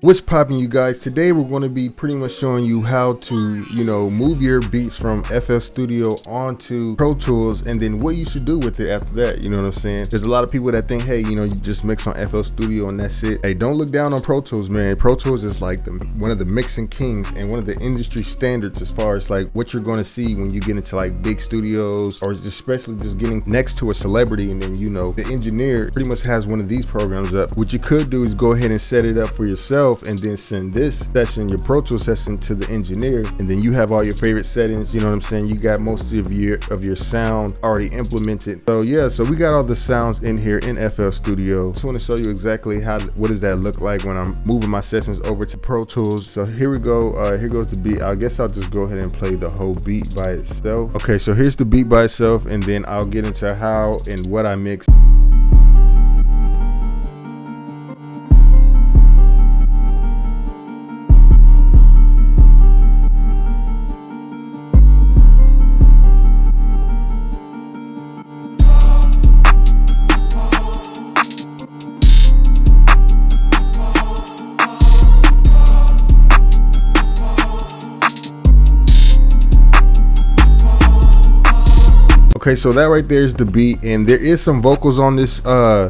What's poppin', you guys? Today we're going to be pretty much showing you how to, move your beats from FL Studio onto Pro Tools, and then what you should do with it after that. You know what I'm saying? There's a lot of people that think, hey, you just mix on FL Studio and that's it. Hey, don't look down on Pro Tools, man. Pro Tools is like one of the mixing kings and one of the industry standards as far as like what you're going to see when you get into like big studios, or especially just getting next to a celebrity, and then the engineer pretty much has one of these programs up. What you could do is go ahead and set it up for yourself and then send this session, your Pro Tools session, to the engineer, and then you have all your favorite settings. You know what I'm saying? You got most of your sound already implemented. So yeah, so we got all the sounds in here in FL Studio. Just want to show you exactly what does that look like when I'm moving my sessions over to Pro Tools. So here we go. Here goes the beat. I guess I'll just go ahead and play the whole beat by itself. Okay, so here's the beat by itself, and then I'll get into how and what I mix. Okay, so that right there is the beat, and there is some vocals on this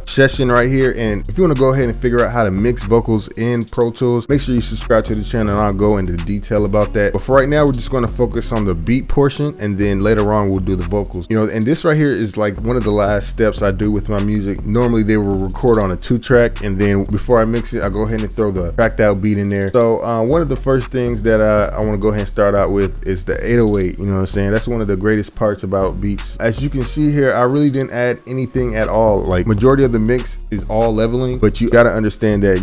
session right here. And if you want to go ahead and figure out how to mix vocals in Pro Tools, make sure you subscribe to the channel and I'll go into detail about that. But for right now, we're just going to focus on the beat portion, and then later on we'll do the vocals. And this right here is like one of the last steps I do with my music. Normally they will record on a 2-track, and then before I mix it, I go ahead and throw the tracked out beat in there. So one of the first things that I want to go ahead and start out with is the 808. You know what I'm saying? That's one of the greatest parts about beats. As you can see here, I really didn't add anything at all. Like, majority of the mix is all leveling, but you got to understand that,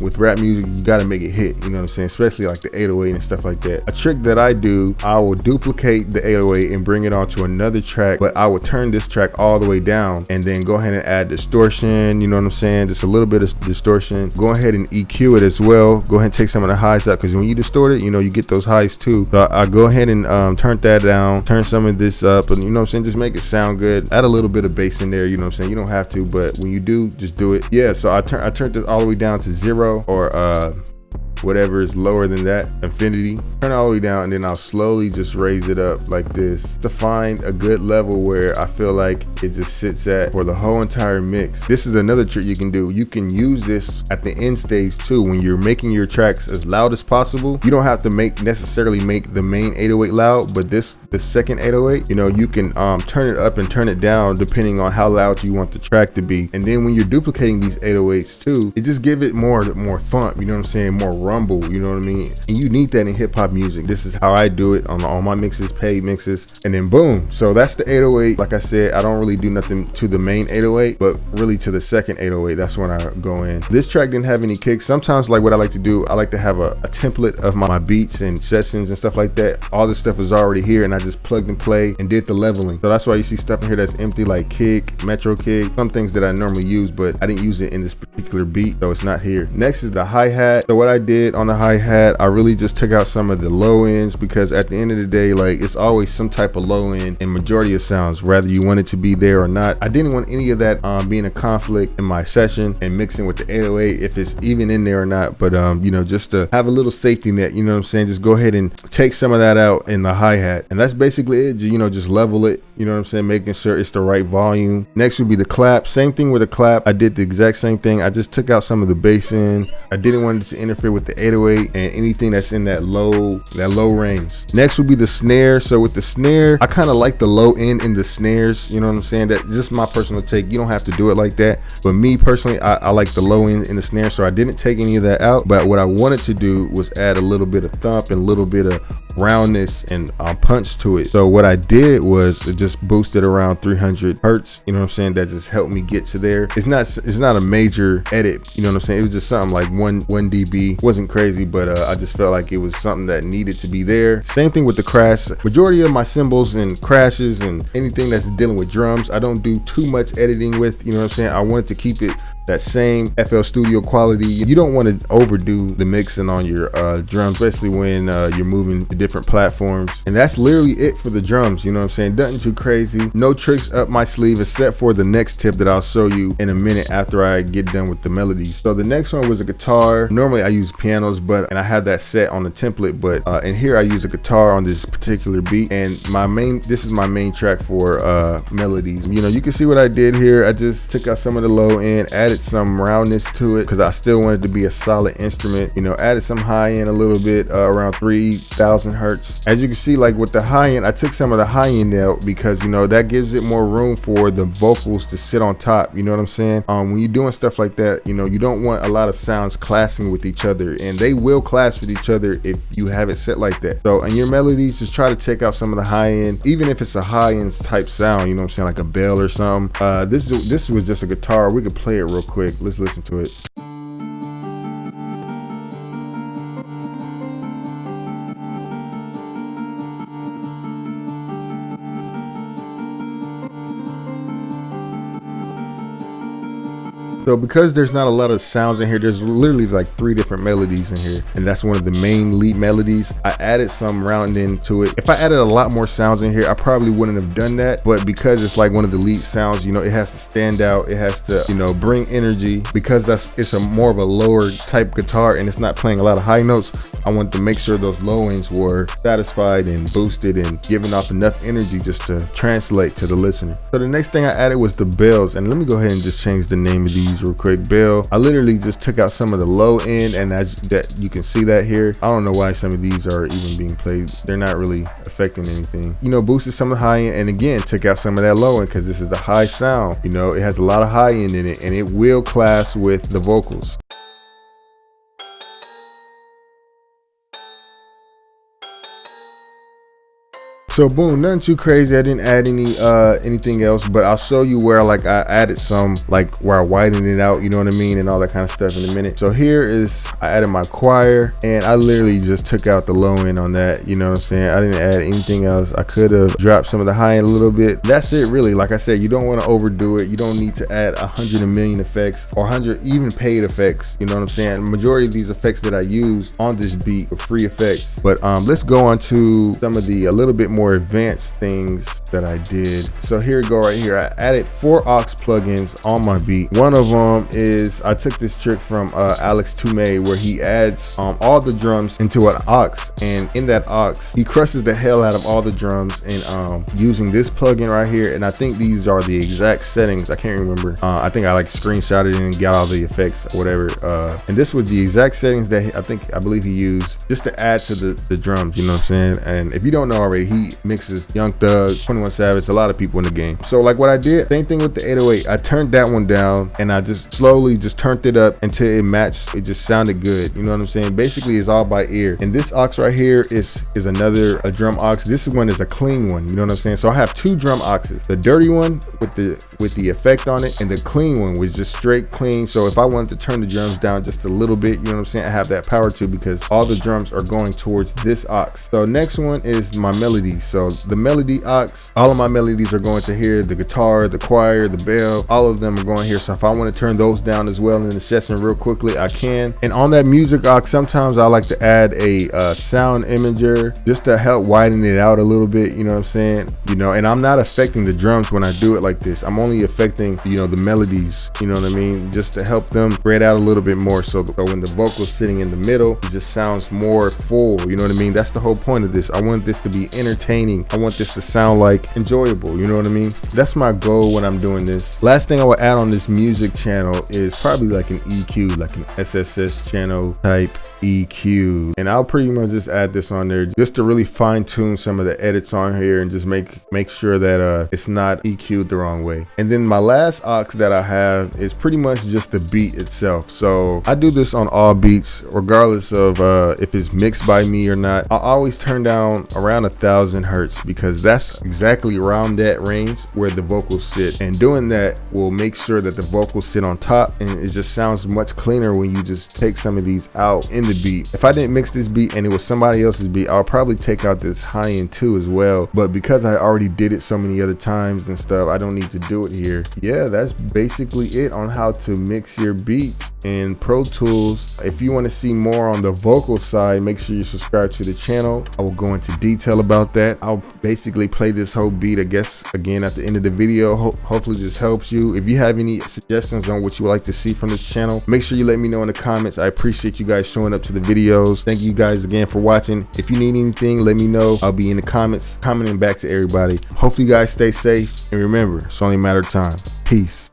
with rap music, you got to make it hit, you know what I'm saying? Especially like the 808 and stuff like that. A trick that I do, I will duplicate the 808 and bring it onto another track, but I will turn this track all the way down and then go ahead and add distortion, you know what I'm saying? Just a little bit of distortion. Go ahead and EQ it as well. Go ahead and take some of the highs out, because when you distort it, you get those highs too. So I go ahead and turn that down, turn some of this up, and you know what I'm saying, just make it sound good. Add a little bit of bass in there, you know what I'm saying? You don't have to, but when you do, just do it. Yeah, so I turned this all the way down to 0, or whatever is lower than that, infinity. Turn it all the way down, and then I'll slowly just raise it up like this to find a good level where I feel like it just sits at for the whole entire mix. This is another trick you can do. You can use this at the end stage too. When you're making your tracks as loud as possible, you don't have to necessarily make the main 808 loud, but the second 808, you can turn it up and turn it down depending on how loud you want the track to be. And then when you're duplicating these 808s too, it just give it more thump, you know what I'm saying, more rumble, you know what I mean? And you need that in hip-hop music. This is how I do it on all my mixes, paid mixes, and then boom. So that's the 808. Like I said, I don't really do nothing to the main 808, but really to the second 808, that's when I go in. This track didn't have any kicks. Sometimes, like, what I like to do, I like to have a template of my beats and sessions and stuff like that. All this stuff is already here, and I just plugged and play and did the leveling. So that's why you see stuff in here that's empty, like kick, metro kick, some things that I normally use, but I didn't use it in this particular beat, so it's not here. Next is the hi-hat. So what I did on the hi-hat, I really just took out some of the low ends, because at the end of the day, like, it's always some type of low end in majority of sounds, whether you want it to be there or not. I didn't want any of that being a conflict in my session and mixing with the 808, if it's even in there or not. But just to have a little safety net, you know what I'm saying, just go ahead and take some of that out in the hi-hat, and that's basically it. Just level it, you know what I'm saying, making sure it's the right volume. Next would be the clap. Same thing with the clap. I did the exact same thing. I just took out some of the bass in. I didn't want it to interfere with the 808 and anything that's in that low range. Next would be the snare. So with the snare, I kind of like the low end in the snares, you know what I'm saying? That's just my personal take. You don't have to do it like that, but me personally, I like the low end in the snare, so I didn't take any of that out. But what I wanted to do was add a little bit of thump and a little bit of roundness and punch to it. So what I did was just boost it around 300 hertz, you know what I'm saying? That just helped me get to there. It's not a major edit, you know what I'm saying? It was just something like 1 dB. Wasn't crazy, but I just felt like it was something that needed to be there. Same thing with the crash. Majority of my cymbals and crashes and anything that's dealing with drums, I don't do too much editing with, you know what I'm saying? I wanted to keep it that same FL Studio quality. You don't want to overdo the mixing on your drums, especially when you're moving to different platforms. And that's literally it for the drums, you know what I'm saying? Nothing too crazy, no tricks up my sleeve except for the next tip that I'll show you in a minute after I get done with the melodies. So the next one was a guitar. Normally I use pianos, and I have that set on the template, but in here I use a guitar on this particular beat, and this is my main track for melodies. You know, you can see what I did here. I just took out some of the low end, added some roundness to it because I still wanted to be a solid instrument. You know, added some high end a little bit, around 3,000 hertz. As you can see, like with the high end, I took some of the high end out because, you know, that gives it more room for the vocals to sit on top. You know what I'm saying? When you're doing stuff like that, you know, you don't want a lot of sounds clashing with each other, and they will clash with each other if you have it set like that. So in your melodies, just try to take out some of the high end, even if it's a high end type sound, you know what I'm saying, like a bell or something. This was just a guitar. We could play it real quick. Let's listen to it. So because there's not a lot of sounds in here, there's literally like 3 different melodies in here, and that's one of the main lead melodies. I added some rounding to it. If I added a lot more sounds in here, I probably wouldn't have done that, but because it's like one of the lead sounds, you know, it has to stand out. It has to, you know, bring energy because it's a more of a lower type guitar and it's not playing a lot of high notes. I wanted to make sure those low ends were satisfied and boosted and giving off enough energy just to translate to the listener. So the next thing I added was the bells, and let me go ahead and just change the name of these real quick. Bell. I literally just took out some of the low end, and as that you can see that here. I don't know why some of these are even being played. They're not really affecting anything. You know, boosted some of the high end, and again took out some of that low end because this is the high sound. You know, it has a lot of high end in it, and it will clash with the vocals. So boom, nothing too crazy. I didn't add anything else, but I'll show you where like I added some, like where I widened it out, you know what I mean, and all that kind of stuff in a minute. So here is, I added my choir, and I literally just took out the low end on that, you know what I'm saying? I didn't add anything else. I could have dropped some of the high end a little bit. That's it really. Like I said, you don't want to overdo it. You don't need to add 100 million effects or 100 even paid effects, you know what I'm saying? The majority of these effects that I use on this beat are free effects. But let's go on to some of the a little bit more advanced things that I did. So here we go right here. I added 4 aux plugins on my beat. One of them is, I took this trick from Alex Toomey where he adds all the drums into an aux, and in that aux he crushes the hell out of all the drums, and using this plugin right here, and I think these are the exact settings. I can't remember. I think I like screenshotted it and got all the effects or whatever, and this was the exact settings that I believe he used just to add to the drums, you know what I'm saying? And if you don't know already, he mixes Young Thug, 21 Savage, a lot of people in the game. So like what I did, same thing with the 808. I turned that one down and I just slowly just turned it up until it matched. It just sounded good. You know what I'm saying? Basically it's all by ear. And this aux right here is another drum aux. This one is a clean one. You know what I'm saying? So I have 2 drum auxes. The dirty one with the effect on it, and the clean one was just straight clean. So if I wanted to turn the drums down just a little bit, you know what I'm saying, I have that power too, because all the drums are going towards this aux. So next one is my melodies. So the melody aux, all of my melodies are going to here. The guitar, the choir, the bell, all of them are going here. So if I want to turn those down as well in the session real quickly, I can. And on that music aux, sometimes I like to add a sound imager just to help widen it out a little bit, you know what I'm saying? You know, and I'm not affecting the drums when I do it like this. I'm only affecting, you know, the melodies, you know what I mean? Just to help them spread out a little bit more. So when the vocal's sitting in the middle, it just sounds more full, you know what I mean? That's the whole point of this. I want this to be entertaining. I want this to sound like enjoyable, you know what I mean? That's my goal when I'm doing this. Last thing I would add on this music channel is probably like an EQ, like an SSS channel type EQ, and I'll pretty much just add this on there just to really fine tune some of the edits on here and just make sure that it's not EQ'd the wrong way. And then my last aux that I have is pretty much just the beat itself. So I do this on all beats regardless of if it's mixed by me or not. I always turn down around 1,000 hertz because that's exactly around that range where the vocals sit, and doing that will make sure that the vocals sit on top, and it just sounds much cleaner when you just take some of these out in the the beat. If I didn't mix this beat and it was somebody else's beat, I'll probably take out this high end too as well. But because I already did it so many other times and stuff, I don't need to do it here. Yeah, that's basically it on how to mix your beats in Pro Tools. If you want to see more on the vocal side, make sure you subscribe to the channel. I will go into detail about that. I'll basically play this whole beat, I guess, again at the end of the video. Hopefully this helps you. If you have any suggestions on what you would like to see from this channel, make sure you let me know in the comments. I appreciate you guys showing up to the videos. Thank you guys again for watching. If you need anything, let me know. I'll be in the comments commenting back to everybody. Hopefully you guys stay safe, and remember, it's only a matter of time. Peace.